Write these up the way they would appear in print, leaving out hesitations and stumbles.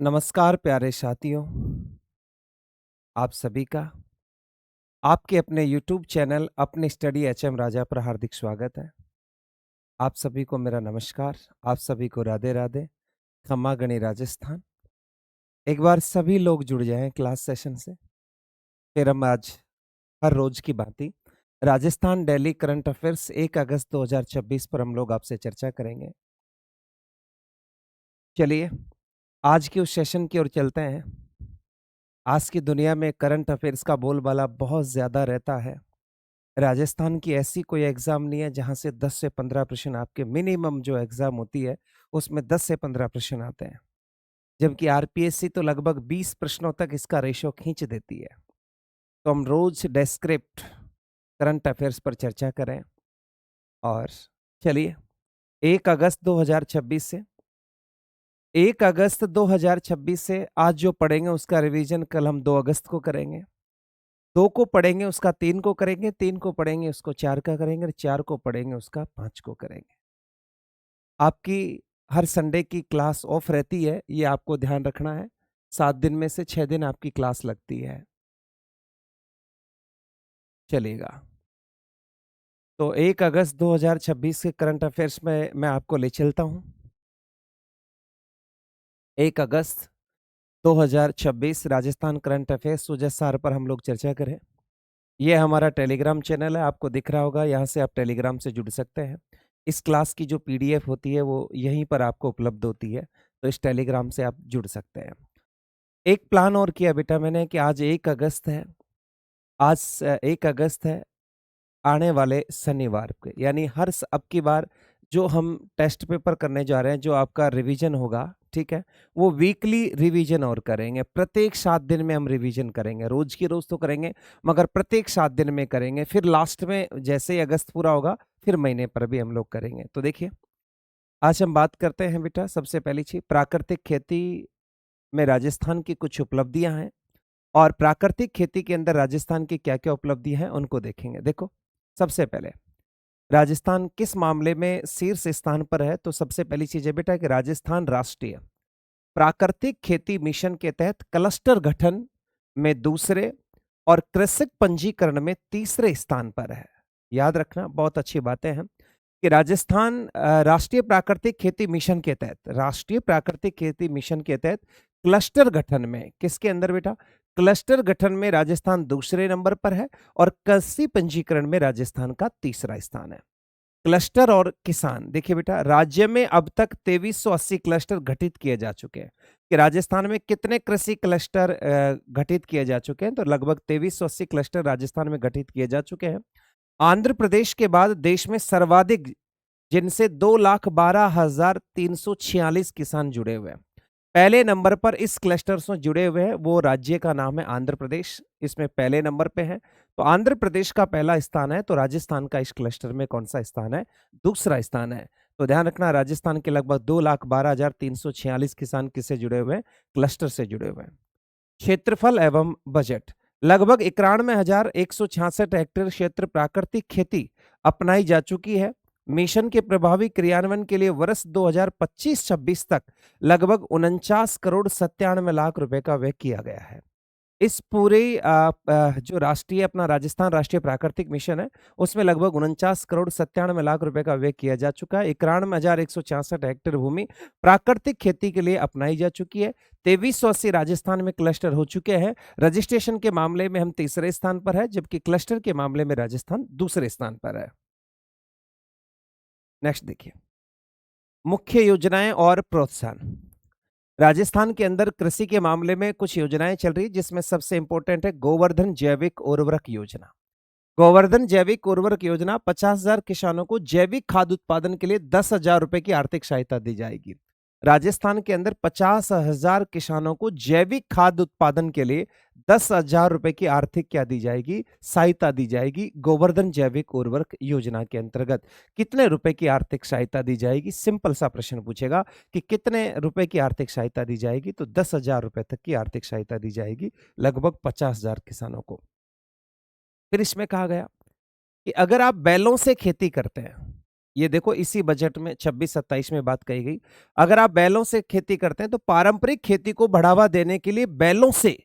नमस्कार प्यारे साथियों, आप सभी का आपके अपने यूट्यूब चैनल अपने स्टडी एचएम राजा पर हार्दिक स्वागत है। आप सभी को मेरा नमस्कार, आप सभी को राधे राधे, खम्मा गणी राजस्थान। एक बार सभी लोग जुड़ जाएं क्लास सेशन से। फिर हम आज हर रोज की भांति राजस्थान डेली करंट अफेयर्स 1 अगस्त 2026 पर हम लोग आपसे चर्चा करेंगे। चलिए आज के उस सेशन की ओर चलते हैं। आज की दुनिया में करंट अफेयर्स का बोलबाला बहुत ज्यादा रहता है। राजस्थान की ऐसी कोई एग्जाम नहीं है जहां से 10 से 15 प्रश्न आपके मिनिमम जो एग्जाम होती है उसमें 10 से 15 प्रश्न आते हैं, जबकि आरपीएससी तो लगभग 20 प्रश्नों तक इसका रेशो खींच देती है। तो हम रोज डेस्क्रिप्ट करंट अफेयर्स पर चर्चा करें। और चलिए 1 अगस्त 2026 से 1 अगस्त 2026 से आज जो पढ़ेंगे उसका रिवीजन कल हम 2 अगस्त को करेंगे। 2 को पढ़ेंगे उसका 3 को करेंगे, 3 को पढ़ेंगे उसको 4 का करेंगे और 4 को पढ़ेंगे उसका 5 को करेंगे। आपकी हर संडे की क्लास ऑफ रहती है, ये आपको ध्यान रखना है। 7 दिन में से 6 दिन आपकी क्लास लगती है। चलिएगा, तो 1 अगस्त 2026 के करंट अफेयर्स में मैं आपको ले चलता हूं। 1 अगस्त 2026 राजस्थान करंट अफेयर्स सुजय सार पर हम लोग चर्चा करें। ये हमारा टेलीग्राम चैनल है, आपको दिख रहा होगा, यहाँ से आप टेलीग्राम से जुड़ सकते हैं। इस क्लास की जो पीडीएफ होती है वो यहीं पर आपको उपलब्ध होती है, तो इस टेलीग्राम से आप जुड़ सकते हैं। एक प्लान और किया बेटा मैंने कि आज 1 अगस्त है, आज 1 अगस्त है, आने वाले शनिवार को, यानी अब की बार जो हम टेस्ट पेपर करने जा रहे हैं, जो आपका रिवीजन होगा, ठीक है, वो वीकली रिवीजन और करेंगे। प्रत्येक 7 दिन में हम रिवीजन करेंगे, रोज की रोज तो करेंगे मगर प्रत्येक 7 दिन में करेंगे। फिर लास्ट में जैसे ही अगस्त पूरा होगा फिर महीने पर भी हम लोग करेंगे। तो देखिए आज हम बात करते हैं बेटा, सबसे पहली चीज प्राकृतिक खेती में राजस्थान की कुछ उपलब्धियां हैं और प्राकृतिक खेती के अंदर राजस्थान की क्या क्या उपलब्धियां हैं उनको देखेंगे। देखो सबसे पहले राजस्थान किस मामले में शीर्ष स्थान पर है, तो सबसे पहली चीज है बेटा कि राजस्थान राष्ट्रीय प्राकृतिक खेती मिशन के तहत क्लस्टर गठन में दूसरे और कृषक पंजीकरण में तीसरे स्थान पर है। याद रखना, बहुत अच्छी बातें हैं कि राजस्थान राष्ट्रीय प्राकृतिक खेती मिशन के तहत, राष्ट्रीय प्राकृतिक खेती मिशन के तहत क्लस्टर गठन में, किसके अंदर बेटा, क्लस्टर गठन में राजस्थान दूसरे नंबर पर है और कृषि पंजीकरण में राजस्थान का तीसरा स्थान है। क्लस्टर और किसान, देखिए बेटा राज्य में अब तक 2380 क्लस्टर गठित किए जा चुके हैं। कि राजस्थान में कितने कृषि क्लस्टर गठित किए जा चुके हैं, तो लगभग 2380 क्लस्टर राजस्थान में गठित किए जा चुके हैं। आंध्र प्रदेश के बाद देश में सर्वाधिक, जिनसे 2,12,346 किसान जुड़े हुए हैं। पहले नंबर पर इस क्लस्टर से जुड़े हुए हैं, वो राज्य का नाम है आंध्र प्रदेश, इसमें पहले नंबर पे है। तो आंध्र प्रदेश का पहला स्थान है, तो राजस्थान का इस क्लस्टर में कौन सा स्थान है, दूसरा स्थान है। तो ध्यान रखना, राजस्थान के लगभग 2,12,346 किसान किससे जुड़े हुए हैं, क्लस्टर से जुड़े हुए हैं। क्षेत्रफल एवं बजट, लगभग 91,166 हेक्टेयर क्षेत्र प्राकृतिक खेती अपनाई जा चुकी है। मिशन के प्रभावी क्रियान्वयन के लिए वर्ष 2025-26 तक लगभग 49 करोड़ 97 लाख रुपए का व्यय किया गया है। इस पूरे जो राष्ट्रीय अपना राजस्थान राष्ट्रीय प्राकृतिक मिशन है उसमें लगभग 49 करोड़ 97 लाख रुपए का व्यय किया जा चुका है। 91,166 हेक्टेयर भूमि प्राकृतिक खेती के लिए अपनाई जा चुकी है। 2380 राजस्थान में क्लस्टर हो चुके हैं। रजिस्ट्रेशन के मामले में हम तीसरे स्थान पर है, जबकि क्लस्टर के मामले में राजस्थान दूसरे स्थान पर है। नेक्स्ट देखिए, मुख्य योजनाएं और प्रोत्साहन। राजस्थान के अंदर कृषि के मामले में कुछ योजनाएं चल रही, जिसमें सबसे इंपॉर्टेंट है गोवर्धन जैविक उर्वरक योजना। गोवर्धन जैविक उर्वरक योजना 50,000 किसानों को जैविक खाद उत्पादन के लिए 10,000 रुपए की आर्थिक सहायता दी जाएगी। राजस्थान के अंदर 50,000 किसानों को जैविक खाद उत्पादन के लिए 10,000 रुपए की आर्थिक क्या दी जाएगी, सहायता दी जाएगी। गोवर्धन जैविक उर्वरक योजना के अंतर्गत कितने रुपए की आर्थिक सहायता दी जाएगी, सिंपल सा प्रश्न पूछेगा कि कितने रुपए की आर्थिक सहायता दी जाएगी, तो 10,000 रुपए तक की आर्थिक सहायता दी जाएगी लगभग 50,000 किसानों को। फिर इसमें कहा गया कि अगर आप बैलों से खेती करते हैं ये देखो इसी बजट में 26-27 में बात कही गई। अगर आप बैलों से खेती करते हैं तो पारंपरिक खेती को बढ़ावा देने के लिए बैलों से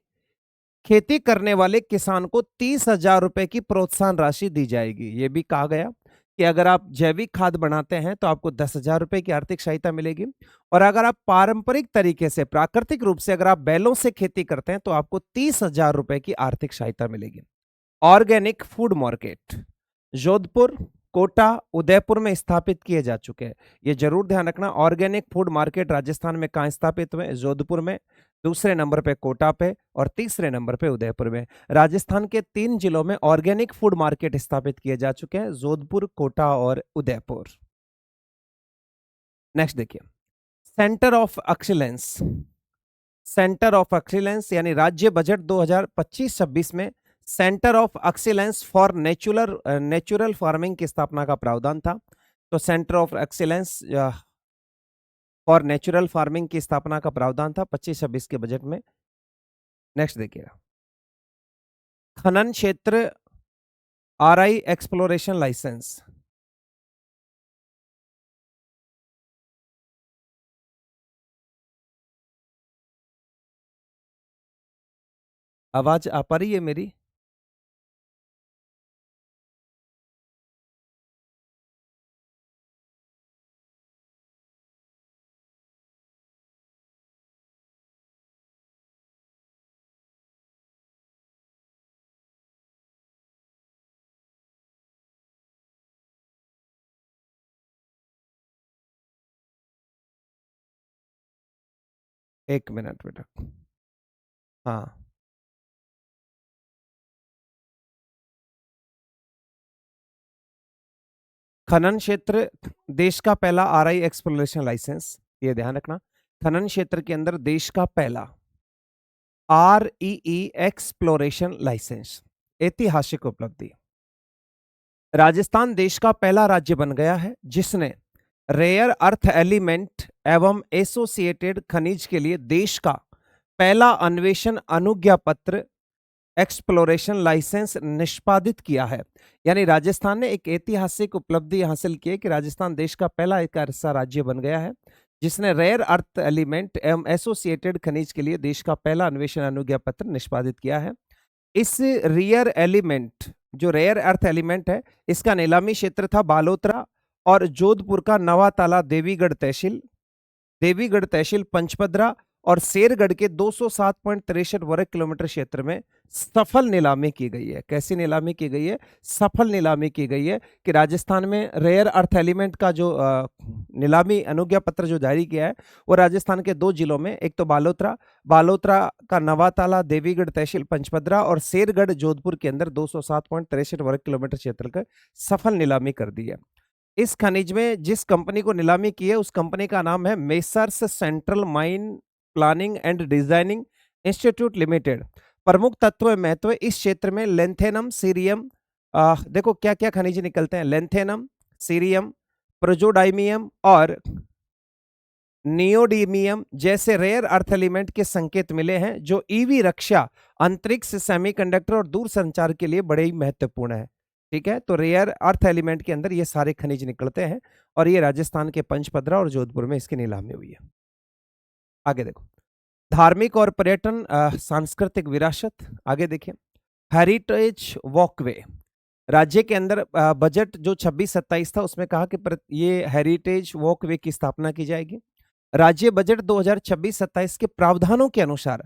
खेती करने वाले किसान को 30,000 रुपए की प्रोत्साहन राशि दी जाएगी। ये भी कहा गया कि अगर आप जैविक खाद बनाते हैं तो आपको 10,000 रुपए की आर्थिक सहायता मिलेगी, और अगर आप पारंपरिक तरीके से प्राकृतिक रूप से अगर आप बैलों से खेती करते हैं तो आपको 30,000 रुपए की आर्थिक सहायता मिलेगी। Organic food market Jodhpur, Kota, Udaipur में स्थापित किए जा चुके हैं। ये जरूर ध्यान रखना, ऑर्गेनिक फूड मार्केट राजस्थान में कहाँ स्थापित हुए? जोधपुर में, दूसरे नंबर पे कोटा पे, और तीसरे नंबर पे उदयपुर में। राजस्थान के 3 जिलों में ऑर्गेनिक फूड मार्केट स्थापित किए जा चुके हैं, जोधपुर, कोटा और उदयपुर। नेक्स्ट देखिए, centre of excellence. Centre of excellence यानी राज्य बजट 2025-26 में centre of excellence for natural farming की स्थापना का प्रावधान था। तो centre of excellence for natural farming की स्थापना का प्रावधान था 25-26 के बजट में। नेक्स्ट देखिएगा, खनन क्षेत्र आरआई एक्सप्लोरेशन लाइसेंस। आवाज आ पा रही है मेरी? एक मिनट बेटा। हाँ, खनन क्षेत्र देश का पहला आरआई एक्सप्लोरेशन लाइसेंस, ये ध्यान रखना। खनन क्षेत्र के अंदर देश का पहला आरईई एक्सप्लोरेशन लाइसेंस, ऐतिहासिक उपलब्धि। राजस्थान देश का पहला राज्य बन गया है जिसने रेयर अर्थ एलिमेंट एवं एसोसिएटेड खनिज के लिए देश का पहला अन्वेषण अनुज्ञा पत्र एक्सप्लोरेशन लाइसेंस निष्पादित किया है। यानी राजस्थान ने एक ऐतिहासिक उपलब्धि हासिल की है कि राजस्थान देश का पहला एक ऐसा राज्य बन गया है जिसने रेयर अर्थ एलिमेंट एवं एसोसिएटेड खनिज के लिए देश का पहला अन्वेषण अनुज्ञा पत्र निष्पादित किया है। इस रेयर एलिमेंट, जो रेयर अर्थ एलिमेंट है, इसका नीलामी क्षेत्र था बालोतरा और जोधपुर का नवाताला, देवीगढ़ तहसील पंचपदरा और शेरगढ़ के 207.63 वर्ग किलोमीटर क्षेत्र में सफल नीलामी की गई है। कैसी नीलामी की गई है? सफल नीलामी की गई है कि राजस्थान में रेयर अर्थ एलिमेंट का जो नीलामी अनुज्ञा पत्र जो जारी किया है वो राजस्थान के 2 जिलों में, एक तो बालोतरा का नवाताला, देवीगढ़ तहसील पंचपदरा और शेरगढ़ जोधपुर के अंदर 207.63 वर्ग किलोमीटर क्षेत्र का सफल नीलामी कर दी है। इस खनिज में जिस कंपनी को नीलामी की है उस कंपनी का नाम है messrs central mine planning and designing institute limited. प्रमुख तत्व एवं महत्व इस क्षेत्र में लेंथेनम, सीरियम, देखो क्या क्या खनिज निकलते हैं, लेंथेनम, सीरियम, प्रोजोडाइमियम और नियोडीमियम जैसे रेयर अर्थ एलिमेंट के संकेत मिले हैं जो ईवी रक्षा, अंतरिक्ष, सेमीकंडक्टर और दूरसंचार के लिए बड़े ही महत्वपूर्ण है। ठीक है, तो रेयर अर्थ एलिमेंट के अंदर ये सारे खनिज निकलते हैं और ये राजस्थान के पंचपदरा और जोधपुर में इसकी नीलामी हुई है। आगे देखो, धार्मिक और पर्यटन सांस्कृतिक विरासत। आगे देखिए, हेरिटेज वॉकवे। राज्य के अंदर बजट जो 26-27 था उसमें कहा कि ये हेरिटेज वॉकवे की स्थापना की जाएगी। राज्य बजट 2026-27 के प्रावधानों के अनुसार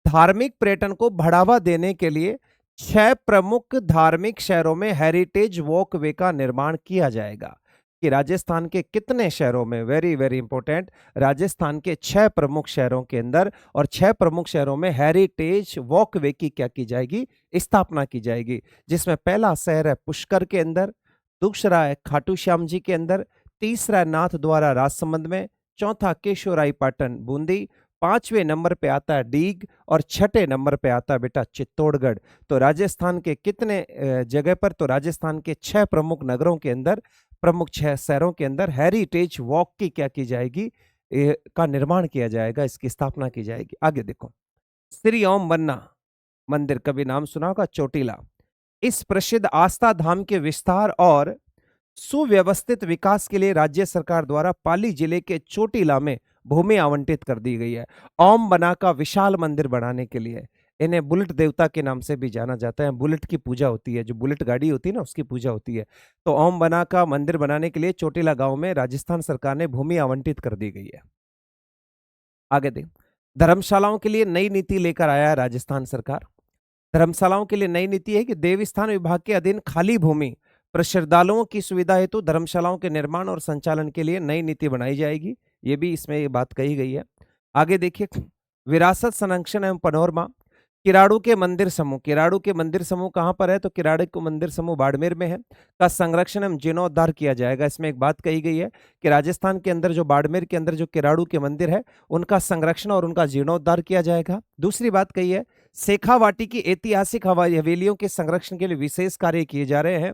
धार्मिक पर्यटन को बढ़ावा देने के लिए 6 प्रमुख धार्मिक शहरों में हेरिटेज वॉकवे का निर्माण किया जाएगा। कि राजस्थान के कितने शहरों में, वेरी वेरी इंपॉर्टेंट, राजस्थान के 6 प्रमुख शहरों के अंदर और 6 प्रमुख शहरों में हेरिटेज वॉकवे की क्या की जाएगी? स्थापना की जाएगी। जिसमें पहला शहर है पुष्कर के अंदर, दूसरा है खाटू श्याम जी के अंदर, तीसरा नाथ द्वारा राजसमंद में, चौथा केशोराई पाटन बूंदी, 5वें नंबर पे आता है डीग और 6ठे नंबर पे आता है बेटा चित्तौड़गढ़। तो राजस्थान के कितने जगह पर? तो राजस्थान के 6 प्रमुख नगरों के अंदर, प्रमुख 6 शहरों के अंदर हेरिटेज वॉक की क्या की जाएगी? का निर्माण किया जाएगा, इसकी स्थापना की जाएगी। आगे देखो, श्री ओम बन्ना मंदिर, कभी नाम सुना होगा, चोटीला। इस प्रसिद्ध आस्था धाम के विस्तार और सुव्यवस्थित विकास के लिए राज्य सरकार द्वारा पाली जिले के चोटीला में भूमि आवंटित कर दी गई है। ओम बना का विशाल मंदिर बनाने के लिए। इन्हें बुलेट देवता के नाम से भी जाना जाता है। बुलेट की पूजा होती है, जो बुलेट गाड़ी होती है ना, उसकी पूजा होती है। तो ओम बना का मंदिर बनाने के लिए चोटीला गांव में राजस्थान सरकार ने भूमि आवंटित कर दी गई है। आगे देख, धर्मशालाओं के लिए नई नीति लेकर आया है राजस्थान सरकार। धर्मशालाओं के लिए नई नीति है कि देवस्थान विभाग के अधीन खाली भूमि पर श्रद्धालुओं की सुविधा हेतु धर्मशालाओं के निर्माण और संचालन के लिए नई नीति बनाई जाएगी। ये भी इसमें ये बात कही गई है। आगे देखिए, विरासत संरक्षण एवं पनोरमा। किराड़ू के मंदिर समूह, किराड़ू के मंदिर समूह कहाँ पर है? तो किराड़ू के मंदिर समूह बाड़मेर में है। का संरक्षण एवं जीर्णोद्धार किया जाएगा। इसमें एक बात कही गई है कि राजस्थान के अंदर जो बाड़मेर के अंदर जो किराड़ू के मंदिर है, उनका संरक्षण और उनका जीर्णोद्धार किया जाएगा। दूसरी बात कही है, शेखावाटी की ऐतिहासिक हवाई हवेलियों के संरक्षण के लिए विशेष कार्य किए जा रहे हैं।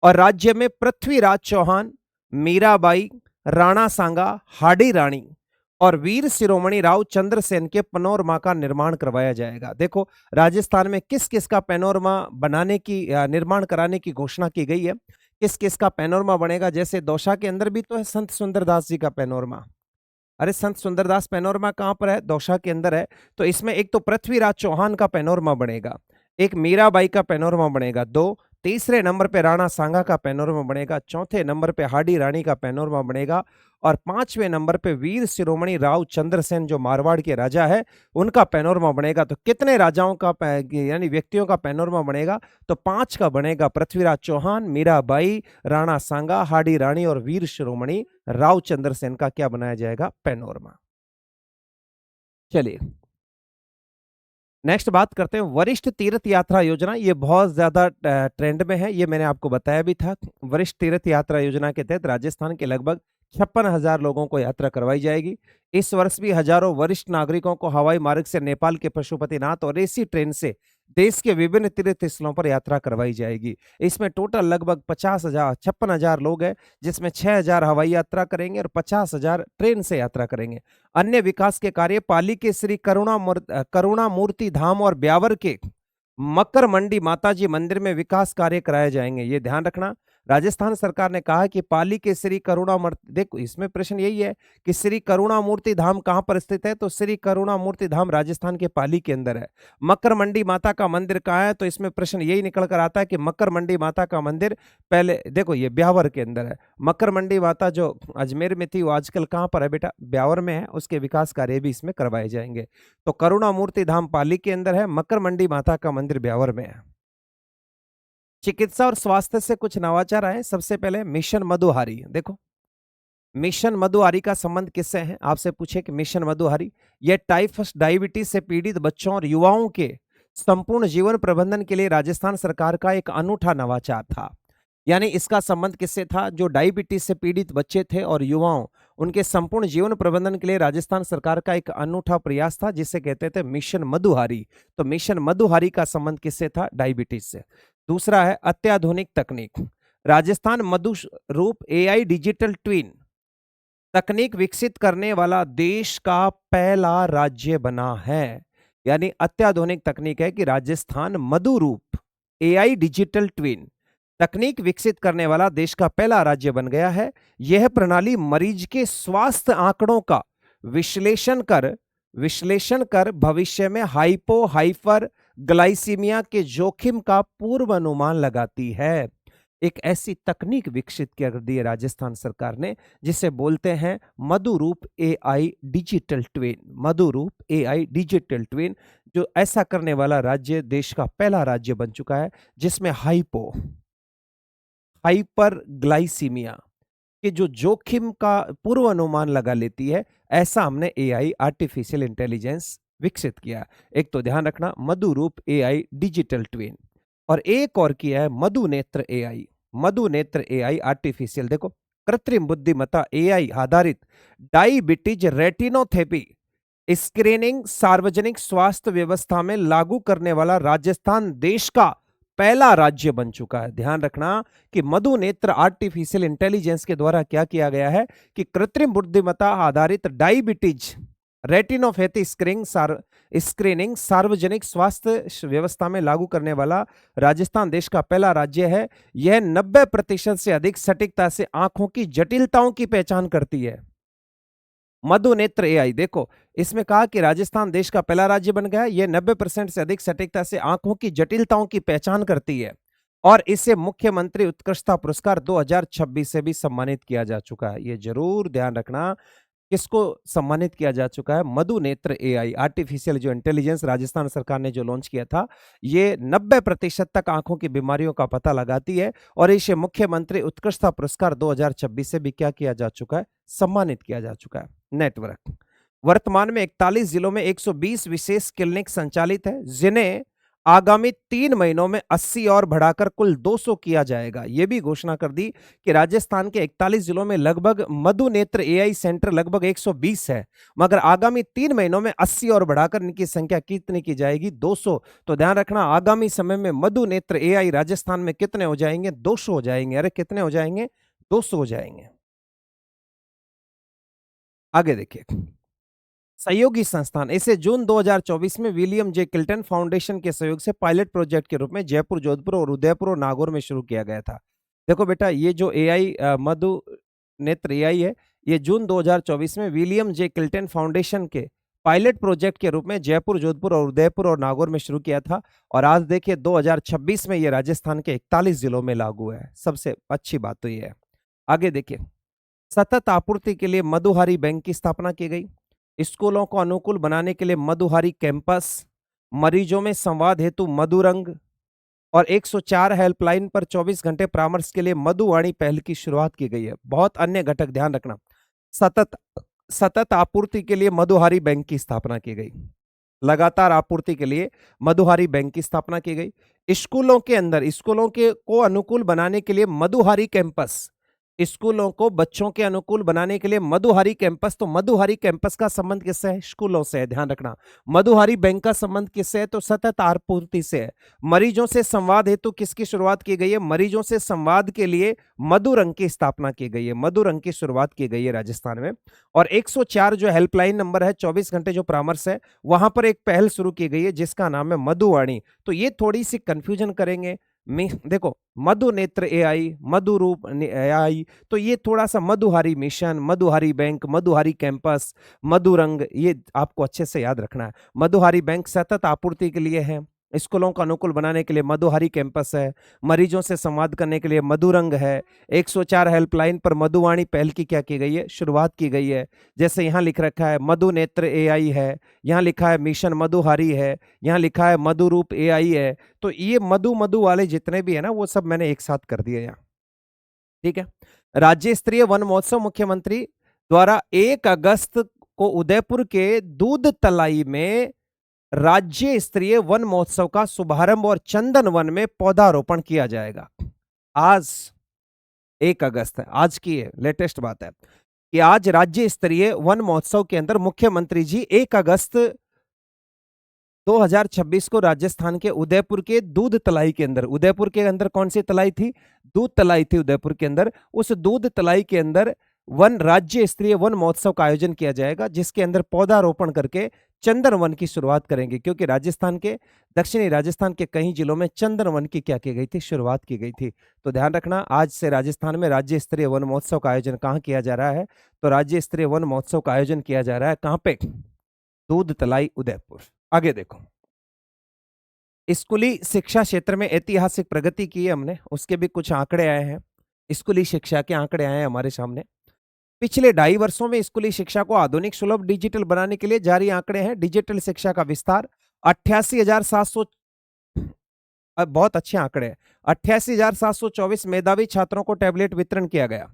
और राज्य में पृथ्वीराज चौहान, मीराबाई, राणा सांगा, हाडी रानी और वीर शिरोमणि राव चंद्रसेन के पैनोरमा का निर्माण करवाया जाएगा। देखो, राजस्थान में किस किस का पैनोरमा बनाने की निर्माण कराने की घोषणा की गई है। किस किस का पैनोरमा बनेगा? जैसे दौसा के अंदर भी तो है संत सुंदरदास जी का पैनोरमा। अरे संत सुंदरदास पैनोरमा कहाँ पर है? दौसा के अंदर है। तो इसमें एक तो पृथ्वीराज चौहान का पैनोरमा बनेगा, एक मीराबाई का पैनोरमा बनेगा, दो तीसरे नंबर पे राणा सांगा का पैनोरमा बनेगा, चौथे नंबर पे हाडी रानी का पैनोरमा बनेगा और पांचवें नंबर पे वीर शिरोमणि राव चंद्रसेन जो मारवाड़ के राजा है, उनका पैनोरमा बनेगा। तो कितने राजाओं का यानी व्यक्तियों का पैनोरमा बनेगा? तो 5 का बनेगा। पृथ्वीराज चौहान, मीराबाई, राणा सांगा, हाडी रानी और वीर शिरोमणि राव चंद्रसेन का क्या बनाया जाएगा? पैनोरमा। चलिए नेक्स्ट बात करते हैं वरिष्ठ तीर्थ यात्रा योजना। ये बहुत ज्यादा ट्रेंड में है, ये मैंने आपको बताया भी था। वरिष्ठ तीर्थ यात्रा योजना के तहत राजस्थान के लगभग 56,000 लोगों को यात्रा करवाई जाएगी। इस वर्ष भी हजारों वरिष्ठ नागरिकों को हवाई मार्ग से नेपाल के पशुपतिनाथ और एसी ट्रेन से देश के विभिन्न तीर्थ स्थलों पर यात्रा करवाई जाएगी। इसमें टोटल लगभग 56,000 लोग हैं, जिसमें 6,000 हवाई यात्रा करेंगे और 50,000 ट्रेन से यात्रा करेंगे। अन्य विकास के कार्य पाली के श्री करुणामूर्ति धाम और ब्यावर के मकर मंडी माताजी मंदिर में विकास कार्य कराए जाएंगे। ये ध्यान रखना, राजस्थान सरकार ने कहा कि पाली के श्री करुणामूर्ति, देखो इसमें प्रश्न यही है कि श्री करुणामूर्ति धाम कहां पर स्थित है? तो श्री करुणामूर्ति धाम राजस्थान के पाली के अंदर है। मकर मंडी माता का मंदिर कहाँ है? तो इसमें प्रश्न यही निकल कर आता है कि मकर मंडी माता का मंदिर पहले देखो ये ब्यावर के अंदर है। मकर मंडी माता जो अजमेर में थी वो आजकल कहां पर है बेटा? ब्यावर में है। उसके विकास कार्य भी इसमें करवाए जाएंगे। तो करुणामूर्ति धाम पाली के अंदर है, मकर मंडी माता का मंदिर ब्यावर में है। चिकित्सा और स्वास्थ्य से कुछ नवाचार आए। सबसे पहले मिशन मधुहारी। देखो मिशन मधुहारी का संबंध किससे है? आपसे पूछे कि मिशन मधुहारी यह टाइफस डायबिटीज से पीड़ित बच्चों और युवाओं के संपूर्ण जीवन प्रबंधन के लिए राजस्थान सरकार का एक अनूठा नवाचार था। यानी इसका संबंध किससे था? जो डायबिटीज से पीड़ित बच्चे थे और युवाओं, उनके संपूर्ण जीवन प्रबंधन के लिए राजस्थान सरकार का एक अनूठा प्रयास था, जिसे कहते थे मिशन मधुहारी। तो मिशन मधुहारी का संबंध किससे था? डायबिटीज से। दूसरा है अत्याधुनिक तकनीक। राजस्थान मधु रूप एआई डिजिटल ट्विन तकनीक विकसित करने वाला देश का पहला राज्य बना है। यानी अत्याधुनिक तकनीक है कि राजस्थान मधु रूप एआई डिजिटल ट्विन तकनीक विकसित करने वाला देश का पहला राज्य बन गया है। यह प्रणाली मरीज के स्वास्थ्य आंकड़ों का विश्लेषण कर भविष्य में हाइपो हाइपर ग्लाइसीमिया के जोखिम का पूर्व अनुमान लगाती है। एक ऐसी तकनीक विकसित कर दी है राजस्थान सरकार ने, जिसे बोलते हैं Madhuroop AI digital twin. Madhuroop AI digital twin, जो ऐसा करने वाला राज्य देश का पहला राज्य बन चुका है, जिसमें हाइपरग्लाइसीमिया के जो जोखिम का पूर्व अनुमान लगा लेती है, ऐसा हमने एआई आर्टिफिशियल इंटेलिजेंस विकसित किया। एक तो ध्यान रखना मधुरूप एआई डिजिटल ट्विन, और एक और किया है मधुनेत्र एआई। मधुनेत्र एआई आर्टिफिशियल, देखो कृत्रिम बुद्धिमत्ता एआई आधारित डायबिटीज रेटिनोथेरेपी स्क्रीनिंग सार्वजनिक स्वास्थ्य व्यवस्था में लागू करने वाला राजस्थान देश का पहला राज्य बन चुका है। ध्यान रखना कि मधुनेत्र आर्टिफिशियल इंटेलिजेंस के द्वारा क्या किया गया है कि कृत्रिम बुद्धिमत्ता आधारित डायबिटीज रेटिनोपैथी स्क्रीनिंग सार्वजनिक स्वास्थ्य व्यवस्था में लागू करने वाला राजस्थान देश का पहला राज्य है। यह 90% से अधिक सटीकता से आंखों की जटिलताओं की पहचान करती है। मधुनेत्र एआई, देखो इसमें कहा कि राजस्थान देश का पहला राज्य बन गया। यह 90% से अधिक सटीकता से आंखों की जटिलताओं की पहचान करती है और इसे मुख्यमंत्री उत्कृष्टता पुरस्कार 2026 से भी सम्मानित किया जा चुका है। ये जरूर ध्यान रखना, किसको सम्मानित किया जा चुका है? मधुनेत्र एआई, आर्टिफिशियल जो इंटेलिजेंस राजस्थान सरकार ने जो लॉन्च किया था, ये 90% तक आंखों की बीमारियों का पता लगाती है और इसे मुख्यमंत्री उत्कृष्टता पुरस्कार 2026 से भी क्या किया जा चुका है? सम्मानित किया जा चुका है। नेटवर्क, वर्तमान में 41 जिलों में 120 विशेष क्लिनिक संचालित है, जिन्हें आगामी 3 महीनों में 80 और बढ़ाकर कुल 200 किया जाएगा। यह भी घोषणा कर दी कि राजस्थान के 41 जिलों में लगभग मधुनेत्र एआई सेंटर लगभग 120 है, मगर आगामी 3 महीनों में 80 और बढ़ाकर इनकी संख्या कितनी की जाएगी? 200। तो ध्यान रखना, आगामी समय में मधुनेत्र एआई राजस्थान में कितने हो जाएंगे? 200 हो जाएंगे। अरे कितने हो जाएंगे? 200 हो जाएंगे। आगे देखिए, सहयोगी संस्थान, इसे जून 2024 में विलियम जे किल्टन फाउंडेशन के सहयोग से पायलट प्रोजेक्ट के रूप में जयपुर, जोधपुर और उदयपुर और नागौर में शुरू किया गया था। देखो बेटा, ये जो एआई मधु नेत्र एआई है, ये जून 2024 में विलियम जे किल्टन फाउंडेशन के पायलट प्रोजेक्ट के रूप में जयपुर, जोधपुर और उदयपुर और नागौर में शुरू किया था और आज देखिए 2026 में ये राजस्थान के 41 जिलों में लागू है। सबसे अच्छी बात तो ये है। आगे देखिए, सतत आपूर्ति के लिए मधुहारी बैंक की स्थापना की गई। स्कूलों को अनुकूल बनाने के लिए मधुहारी कैंपस, मरीजों में संवाद हेतु मधुरंग और 104 हेल्पलाइन पर 24 घंटे परामर्श के लिए मधुवाणी पहल की शुरुआत की गई है। बहुत अन्य घटक ध्यान रखना। सतत सतत आपूर्ति के लिए मधुहारी बैंक की स्थापना की गई। लगातार आपूर्ति के लिए मधुहारी बैंक की स्थापना की गई। स्कूलों के अंदर स्कूलों के को अनुकूल बनाने के लिए मधुहारी कैंपस, स्कूलों को बच्चों के अनुकूल बनाने के लिए मधुहारी कैंपस। तो मधुहारी कैंपस का संबंध किससे है? स्कूलों से है। ध्यान रखना, मधुहारी बैंक का संबंध किससे है? तो सतत आपूर्ति से है। मरीजों से संवाद हेतु किसकी शुरुआत की गई है? मरीजों से संवाद के लिए मधुरंग की स्थापना की गई है। मधुरंग की शुरुआत की गई है राजस्थान में। और 104 जो हेल्पलाइन नंबर है, 24 घंटे जो परामर्श है, वहां पर एक पहल शुरू की गई है जिसका नाम है मधुवाणी। तो ये थोड़ी सी कंफ्यूजन करेंगे। देखो, मधुनेत्र एआई, मधुरूप एआई, तो ये थोड़ा सा मधुहारी मिशन, मधुहारी बैंक, मधुहारी कैंपस, मधुरंग, ये आपको अच्छे से याद रखना है। मधुहारी बैंक सतत आपूर्ति के लिए है, स्कूलों को अनुकूल बनाने के लिए मधुहारी कैंपस है, मरीजों से संवाद करने के लिए मधुरंग है, 104 हेल्पलाइन पर मधुवाणी पहल की क्या की गई है? शुरुआत की गई है। जैसे यहाँ लिख रखा है मधुनेत्र एआई है, यहाँ लिखा है मिशन मधुहारी है, यहाँ लिखा है मधुरूप एआई है। तो ये मधु मधु वाले जितने भी है ना, वो सब मैंने एक साथ कर दिए यहाँ। ठीक है। राज्य स्तरीय वन महोत्सव मुख्यमंत्री द्वारा 1 अगस्त को उदयपुर के दूध तलाई में राज्य स्तरीय वन महोत्सव का शुभारंभ और चंदन वन में पौधारोपण किया जाएगा। आज 1 अगस्त है, आज की लेटेस्ट बात है कि आज राज्य स्तरीय वन महोत्सव के अंदर मुख्यमंत्री जी 1 अगस्त 2026 को राजस्थान के उदयपुर के दूध तलाई के अंदर, उदयपुर के अंदर कौन सी तलाई थी? दूध तलाई थी उदयपुर के अंदर। उस दूध तलाई के अंदर राज्य स्तरीय वन महोत्सव का आयोजन किया जाएगा, जिसके अंदर पौधारोपण करके चंदन वन की शुरुआत करेंगे, क्योंकि राजस्थान के दक्षिणी राजस्थान के कई जिलों में चंदन वन की क्या की गई थी? शुरुआत की गई थी। तो ध्यान रखना, आज से राजस्थान में राज्य स्तरीय वन महोत्सव का आयोजन कहाँ किया जा रहा है? तो राज्य स्तरीय वन महोत्सव का आयोजन किया जा रहा है कहाँ पे? दूध तलाई उदयपुर। आगे देखो, स्कूली शिक्षा क्षेत्र में ऐतिहासिक प्रगति की है हमने, उसके भी कुछ आंकड़े आए हैं। स्कूली शिक्षा के आंकड़े आए हैं हमारे सामने। पिछले 2.5 वर्षों में स्कूली शिक्षा को आधुनिक, सुलभ, डिजिटल बनाने के लिए जारी आंकड़े हैं। डिजिटल शिक्षा का विस्तार 88,700, बहुत अच्छे आंकड़े हैं। 88,724 मेधावी छात्रों को टैबलेट वितरण किया गया।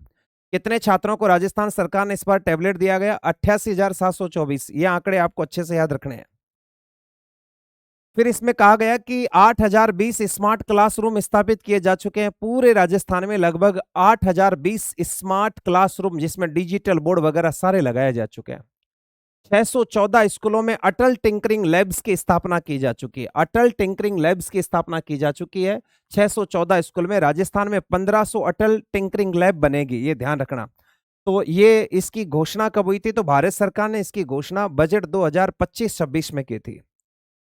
कितने छात्रों को राजस्थान सरकार ने इस बार टैबलेट दिया गया? 88,724। ये आंकड़े आपको अच्छे से याद रखने हैं। फिर इसमें कहा गया कि 8,020 स्मार्ट क्लासरूम स्थापित किए जा चुके हैं पूरे राजस्थान में। लगभग 8,020 स्मार्ट क्लासरूम, जिसमें डिजिटल बोर्ड वगैरह सारे लगाए जा चुके हैं। 614 स्कूलों में अटल टिंकरिंग लैब्स की स्थापना की जा चुकी है। अटल टिंकरिंग लैब्स की स्थापना की जा चुकी है 614 स्कूल में। राजस्थान में 1500 अटल टिंकरिंग लैब बनेगी, ये ध्यान रखना। तो ये इसकी घोषणा कब हुई थी? तो भारत सरकार ने इसकी घोषणा बजट 2025-26 में की थी।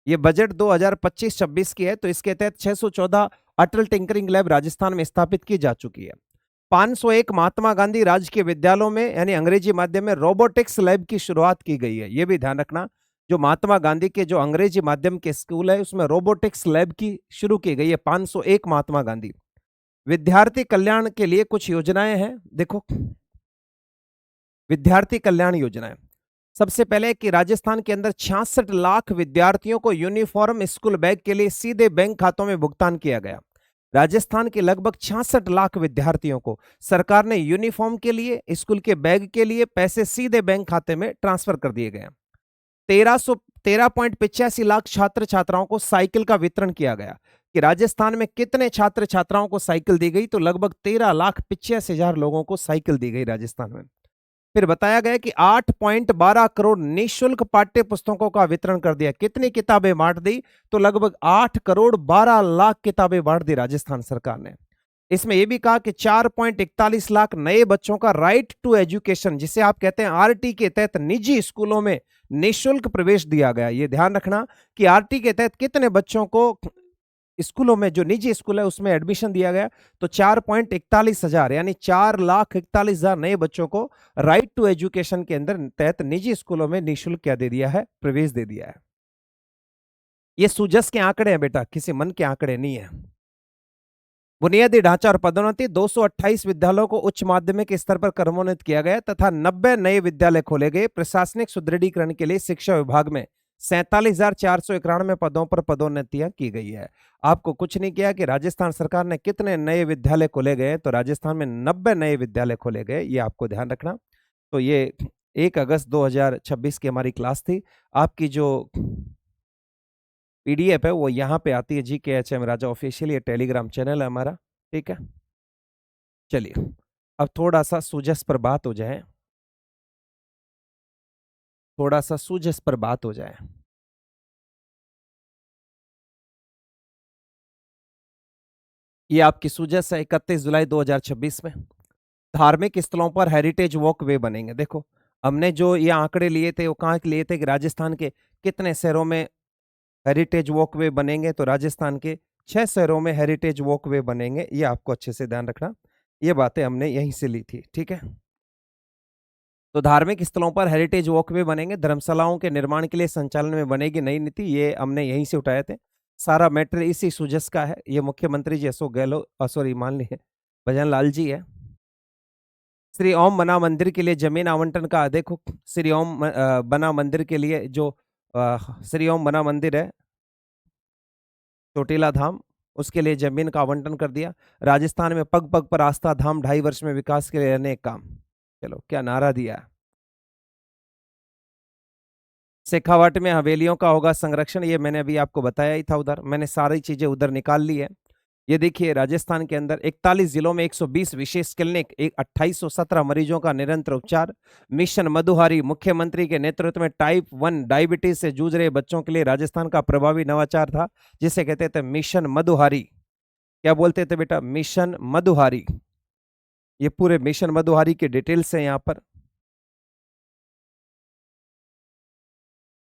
ये बजट 2025-26 की है, तो इसके तहत 614 अटल टिंकरिंग लैब राजस्थान में स्थापित की जा चुकी है। 501 महात्मा गांधी राजकीय विद्यालयों में यानी अंग्रेजी माध्यम में रोबोटिक्स लैब की शुरुआत की गई है। ये भी ध्यान रखना, जो महात्मा गांधी के जो अंग्रेजी माध्यम के स्कूल है उसमें रोबोटिक्स लैब की शुरू की गई है। 501 महात्मा गांधी। विद्यार्थी कल्याण के लिए कुछ योजनाएं हैं, देखो विद्यार्थी कल्याण योजनाएं। सबसे पहले कि राजस्थान के अंदर 66 लाख विद्यार्थियों को यूनिफॉर्म स्कूल बैग के लिए सीधे बैंक खातों में भुगतान किया गया। राजस्थान के लगभग 66 लाख विद्यार्थियों को सरकार ने यूनिफॉर्म के लिए, स्कूल के बैग के लिए पैसे सीधे बैंक खाते में ट्रांसफर कर दिए गए। 13.85 लाख छात्र छात्राओं को साइकिल का वितरण किया गया। कि राजस्थान में कितने छात्र छात्राओं को साइकिल दी गई? तो लगभग 13,85,000 लोगों को साइकिल दी गई राजस्थान में। फिर बताया गया कि 8.12 करोड़ निःशुल्क पाठ्य पुस्तकों का वितरण कर दिया। कितनी किताबें बांट दी? तो लगभग 8 करोड़ 12 लाख किताबें बांट दी राजस्थान सरकार ने। इसमें यह भी कहा कि 4.41 लाख नए बच्चों का राइट टू एजुकेशन, जिसे आप कहते हैं आरटी के तहत, निजी स्कूलों में निःशुल्क प्रवेश दिया गया। यह ध्यान रखना कि आरटी के तहत कितने बच्चों को स्कूलों में, जो निजी स्कूल है उसमें एडमिशन दिया गया। तो 4.41 हजार यानी 4,41,000 नए बच्चों को राइट टू एजुकेशन के अंदर तहत निजी स्कूलों में निःशुल्क क्या दे दिया है? प्रवेश दे दिया है। ये सुजस के आंकड़े हैं बेटा, किसी मन के आंकड़े नहीं है। बुनियादी ढांचा और पदोन्नति, 228 विद्यालयों को उच्च माध्यमिक स्तर पर क्रमोन्नत किया गया तथा 90 नए विद्यालय खोले गए। प्रशासनिक सुदृढ़ीकरण के लिए शिक्षा विभाग में 47,491 पदों पर पदोन्नतियां की गई है। आपको कुछ नहीं किया कि राजस्थान सरकार ने कितने नए विद्यालय खोले गए? तो राजस्थान में 90 नए विद्यालय खोले गए, ये आपको ध्यान रखना। तो ये 1 अगस्त 2026 की हमारी क्लास थी। आपकी जो पीडीएफ है वो यहाँ पे आती है, GKHM राजा ऑफिशियल, ये टेलीग्राम चैनल है हमारा, ठीक है। चलिए अब थोड़ा सा सुजस पर बात हो जाए, थोड़ा सा सुजस पर बात हो जाए। ये आपकी सुजस है 31 जुलाई 2026 में। धार्मिक स्थलों पर हेरिटेज वॉक वे बनेंगे। देखो हमने जो ये आंकड़े लिए थे वो कहाँ के लिए थे? कि राजस्थान के कितने शहरों में हेरिटेज वॉकवे बनेंगे? तो राजस्थान के 6 शहरों में हेरिटेज वॉकवे बनेंगे। ये आपको अच्छे से ध्यान रखना, ये बातें हमने यहीं से ली थी, ठीक है। तो धार्मिक स्थलों पर हेरिटेज वॉकवे बनेंगे। धर्मशालाओं के निर्माण के लिए संचालन में बनेगी नई नीति, ये हमने यहीं से उठाए थे। सारा मैटर इसी सुजस का है। ये मुख्यमंत्री जी अशोक गहलोत, सॉरी मान ली भजन लाल जी है। श्री ओम मना मंदिर के लिए जमीन आवंटन का, देखो श्री ओम बना मंदिर के लिए जो श्री ओम बना मंदिर है चोटीला धाम, उसके लिए जमीन का आवंटन कर दिया। राजस्थान में पग पग पर आस्था धाम 2.5 वर्ष में विकास के लिए अनेक काम। चलो क्या नारा दिया। शेखावाट में हवेलियों का होगा संरक्षण, ये मैंने अभी आपको बताया ही था। उधर मैंने सारी चीजें उधर निकाल ली है। ये देखिए राजस्थान के अंदर 41 जिलों में 120 विशेष क्लिनिक, 2817 मरीजों का निरंतर उपचार। मिशन मधुहारी, मुख्यमंत्री के नेतृत्व में टाइप 1 डायबिटीज से जूझ रहे बच्चों के लिए राजस्थान का प्रभावी नवाचार था, जिसे कहते थे मिशन मधुहारी। क्या बोलते थे बेटा? मिशन मधुहारी। ये पूरे मिशन मधुहारी के डिटेल्स है यहाँ पर।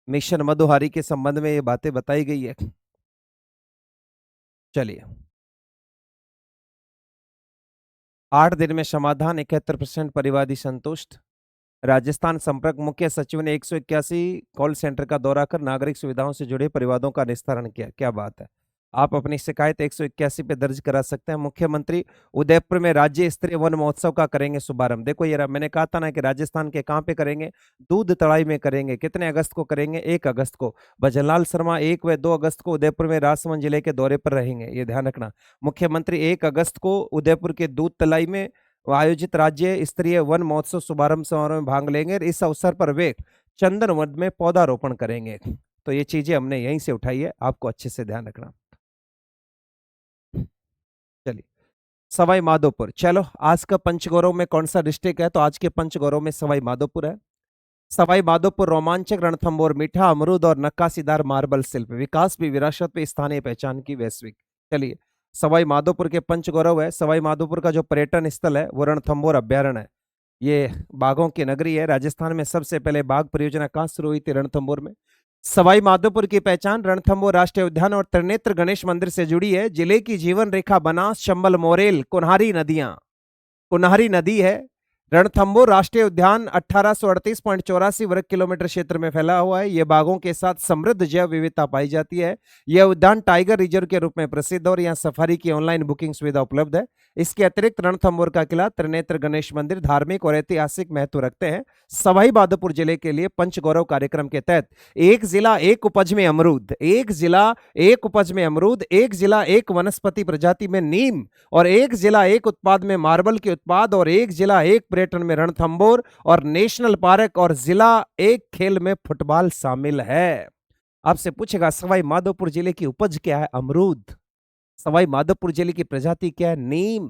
मिशन मधुहारी के संबंध में ये बातें बताई गई है। चलिए 8 दिन में समाधान, 71% परिवादी संतुष्ट। राजस्थान संपर्क मुख्य सचिव ने 181 कॉल सेंटर का दौरा कर नागरिक सुविधाओं से जुड़े परिवादों का निस्तारण किया। क्या बात है। आप अपनी शिकायत 181 पे दर्ज करा सकते हैं। मुख्यमंत्री उदयपुर में राज्य स्तरीय वन महोत्सव का करेंगे शुभारंभ। देखो यार मैंने कहा था ना कि राजस्थान के कहां पे करेंगे? दूध तड़ाई में करेंगे। कितने अगस्त को करेंगे? 1 अगस्त को। भजनलाल शर्मा 1 व 2 अगस्त को उदयपुर में राजसमंद जिले के दौरे पर रहेंगे, ये ध्यान रखना। मुख्यमंत्री 1 अगस्त को उदयपुर के दूध तलाई में आयोजित राज्य स्तरीय वन महोत्सव शुभारंभ समारोह में भाग लेंगे। इस अवसर पर वे चंदन वन में पौधारोपण करेंगे। तो ये चीजें हमने यहीं से उठाई है, आपको अच्छे से ध्यान रखना। चलिए सवाई माधोपुर। चलो आज का पंचगौरव में कौन सा डिस्ट्रिक्ट है? तो आज के पंचगौरव में सवाई माधोपुर है। सवाई माधोपुर रोमांचक रणथंभौर, मीठा अमरूद और नक्काशीदार मार्बल शिल्प, विकास भी विरासत पे स्थानीय पहचान की वैश्विक। चलिए सवाई माधोपुर के पंचगौरव है। सवाई माधोपुर का जो पर्यटन स्थल है वो रणथंभौर अभ्यारण्य है। ये बाघों की नगरी है। राजस्थान में सबसे पहले बाघ परियोजना कहाँ शुरू हुई थी? रणथंभौर में। सवाई माधोपुर की पहचान रणथंभौर राष्ट्रीय उद्यान और त्रिनेत्र गणेश मंदिर से जुड़ी है। जिले की जीवन रेखा बनास, चंबल, मोरेल, कुन्हारी नदी है। रणथंभौर राष्ट्रीय उद्यान 1838.84 वर्ग किलोमीटर क्षेत्र में फैला हुआ है। यह बाघों के साथ समृद्ध जैव विविधता पाई जाती है। यह उद्यान टाइगर रिजर्व के रूप में प्रसिद्ध और यहाँ सफारी की ऑनलाइन बुकिंग सुविधा उपलब्ध है। इसके अतिरिक्त रणथंभौर का किला, त्रिनेत्र गणेश मंदिर धार्मिक और ऐतिहासिक महत्व रखते हैं। सवाई माधोपुर जिले के लिए पंचगौरव कार्यक्रम के तहत एक जिला एक उपज में अमरूद, एक जिला एक उपज में अमरूद, एक जिला एक वनस्पति प्रजाति में नीम और एक जिला एक उत्पाद में मार्बल के उत्पाद और एक जिला एक पर्यटन में रणथंभौर और नेशनल पार्क और जिला एक खेल में फुटबॉल शामिल है। आपसे पूछेगा सवाई माधोपुर जिले की उपज क्या है? अमरूद। सवाई माधोपुर जिले की प्रजाति क्या है? नीम।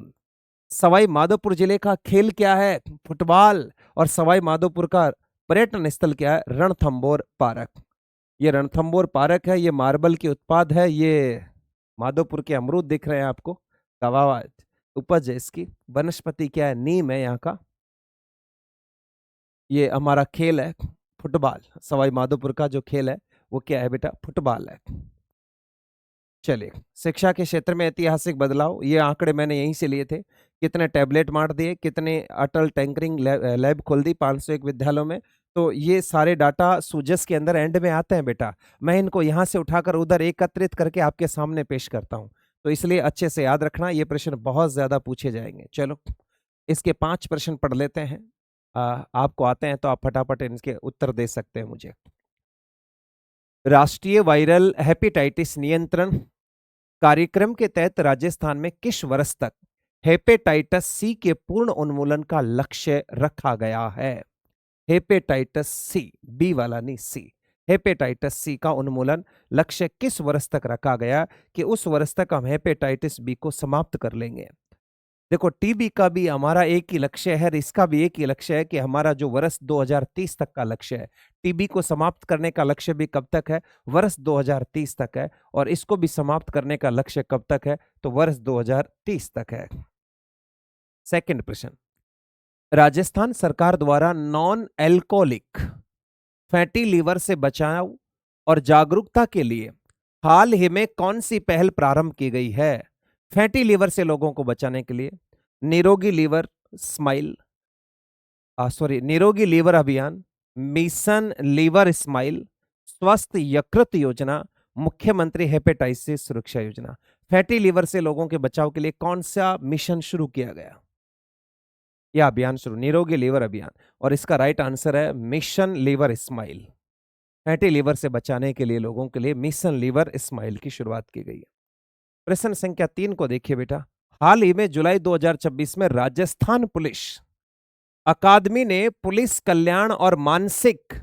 सवाई माधोपुर जिले का खेल क्या है? फुटबॉल। और सवाई माधोपुर का पर्यटन स्थल क्या है? रणथंभौर पार्क। ये रणथंभौर पार्क है, ये मार्बल के उत्पाद है, ये माधोपुर के अमरूद दिख रहे हैं आपको, कवावा उपज है इसकी। वनस्पति क्या है? नीम है यहाँ का। ये हमारा खेल है फुटबॉल। सवाई माधोपुर का जो खेल है वो क्या है बेटा? फुटबॉल है। चलिए, शिक्षा के क्षेत्र में ऐतिहासिक बदलाव, ये आंकड़े मैंने यहीं से लिए थे। कितने टैबलेट बांट दिए, कितने अटल टिंकरिंग लैब खोल दी 501 विद्यालयों में। तो ये सारे डाटा सूजस के अंदर एंड में आते हैं बेटा। मैं इनको यहाँ से उठाकर उधर एकत्रित करके आपके सामने पेश करता हूँ, तो इसलिए अच्छे से याद रखना, ये प्रश्न बहुत ज्यादा पूछे जाएंगे। चलो, इसके 5 प्रश्न पढ़ लेते हैं। आपको आते हैं तो आप फटाफट इनके उत्तर दे सकते हैं मुझे। राष्ट्रीय वायरल हेपेटाइटिस नियंत्रण कार्यक्रम के तहत राजस्थान में किस वर्ष तक हेपेटाइटिस सी के पूर्ण उन्मूलन का लक्ष्य रखा गया है? हेपेटाइटिस सी, बी वाला नहीं, सी। हेपेटाइटिस सी का उन्मूलन लक्ष्य किस वर्ष तक रखा गया कि उस वर्ष तक हम हेपेटाइटिस बी को समाप्त कर लेंगे? देखो, टीबी का भी हमारा एक ही लक्ष्य है, इसका भी एक ही लक्ष्य है कि हमारा जो वर्ष 2030 तक का लक्ष्य है, टीबी को समाप्त करने का लक्ष्य भी कब तक है? वर्ष 2030 तक है। और इसको भी समाप्त करने का लक्ष्य कब तक है? तो वर्ष 2030 तक है। सेकंड प्रश्न, राजस्थान सरकार द्वारा नॉन एल्कोहलिक फैटी लीवर से बचाव और जागरूकता के लिए हाल ही में कौन सी पहल प्रारंभ की गई है? फैटी लीवर से लोगों को बचाने के लिए निरोगी लीवर स्माइल, निरोगी लीवर अभियान, मिशन लीवर स्माइल, स्वस्थ यकृत योजना, मुख्यमंत्री हेपेटाइटिस सुरक्षा योजना। फैटी लीवर से लोगों के बचाव के लिए कौन सा मिशन शुरू किया गया? यह अभियान शुरू, निरोगी लीवर अभियान। और इसका राइट आंसर है mission liver smile. Fatty liver से बचाने के लिए लोगों के लिए मिशन लीवर स्माइल की शुरुआत की गई है। प्रश्न संख्या 3 को देखिए बेटा। हाल ही में जुलाई 2026 में राजस्थान पुलिस अकादमी ने पुलिस कल्याण और मानसिक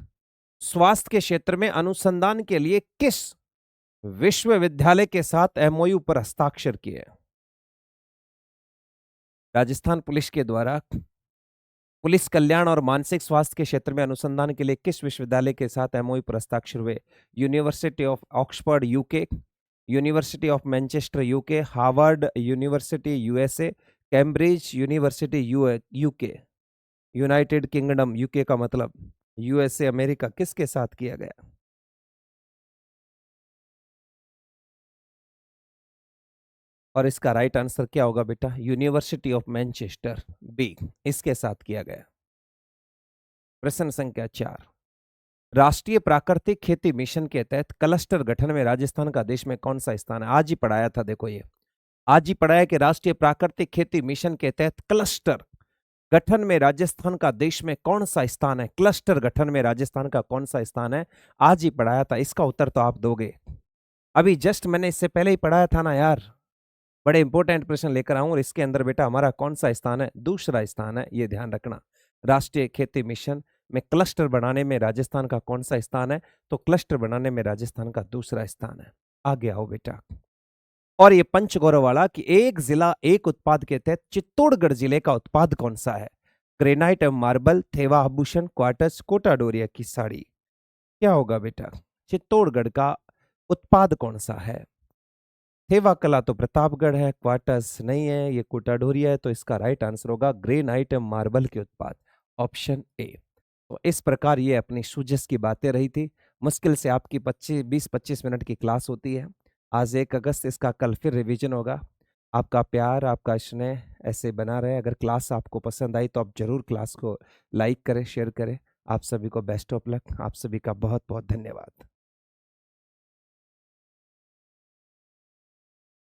स्वास्थ्य के क्षेत्र में अनुसंधान के लिए किस विश्वविद्यालय के साथ एमओयू पर हस्ताक्षर किए? राजस्थान पुलिस के द्वारा पुलिस कल्याण और मानसिक स्वास्थ्य के क्षेत्र में अनुसंधान के लिए किस विश्वविद्यालय के साथ एमओयू पर हस्ताक्षर हुए? University of Oxford UK, university of Manchester UK, Harvard university USA, Cambridge university UK, United kingdom, UK का मतलब यूएसए अमेरिका, किसके साथ किया गया? और इसका राइट आंसर क्या होगा बेटा? यूनिवर्सिटी ऑफ मैनचेस्टर, बी, इसके साथ किया गया। प्रश्न संख्या 4, राष्ट्रीय प्राकृतिक खेती मिशन के तहत क्लस्टर गठन में राजस्थान का देश में कौन सा स्थान है? आज ही पढ़ाया था, देखो ये आज ही पढ़ाया कि राष्ट्रीय प्राकृतिक खेती मिशन के तहत क्लस्टर गठन में राजस्थान का देश में कौन सा स्थान है? क्लस्टर गठन में राजस्थान का कौन सा स्थान है? आज ही पढ़ाया था, इसका उत्तर तो आप दोगे। अभी जस्ट मैंने इससे पहले ही पढ़ाया था ना यार। बड़े इंपॉर्टेंट प्रश्न लेकर आऊं और इसके अंदर बेटा हमारा कौन सा स्थान है? दूसरा स्थान है, ये ध्यान रखना। राष्ट्रीय खेती मिशन में क्लस्टर बनाने में राजस्थान का कौन सा स्थान है? तो क्लस्टर बनाने में राजस्थान का दूसरा स्थान है। आगे आओ बेटा। और ये पंचगौरव वाला कि एक जिला एक उत्पाद के तहत चित्तौड़गढ़ जिले का उत्पाद कौन सा है? ग्रेनाइट एवं मार्बल, थेवा आभूषण, क्वार्टज, कोटा डोरिया की साड़ी। क्या होगा बेटा? चित्तौड़गढ़ का उत्पाद कौन सा है? थेवा कला तो प्रतापगढ़ है, क्वार्टज नहीं है, ये कोटा डोरिया है, तो इसका राइट आंसर होगा ग्रेनाइट एवं मार्बल के उत्पाद। Option A. तो इस प्रकार ये अपनी सूझस की बातें रही थी। मुश्किल से आपकी 20-25 मिनट की क्लास होती है। आज 1 अगस्त, इसका कल फिर रिवीजन होगा। आपका प्यार, आपका स्नेह ऐसे बना रहे। अगर क्लास आपको पसंद आई तो आप ज़रूर क्लास को लाइक करें, शेयर करें। आप सभी को बेस्ट ऑफ लक। आप सभी का बहुत-बहुत धन्यवाद।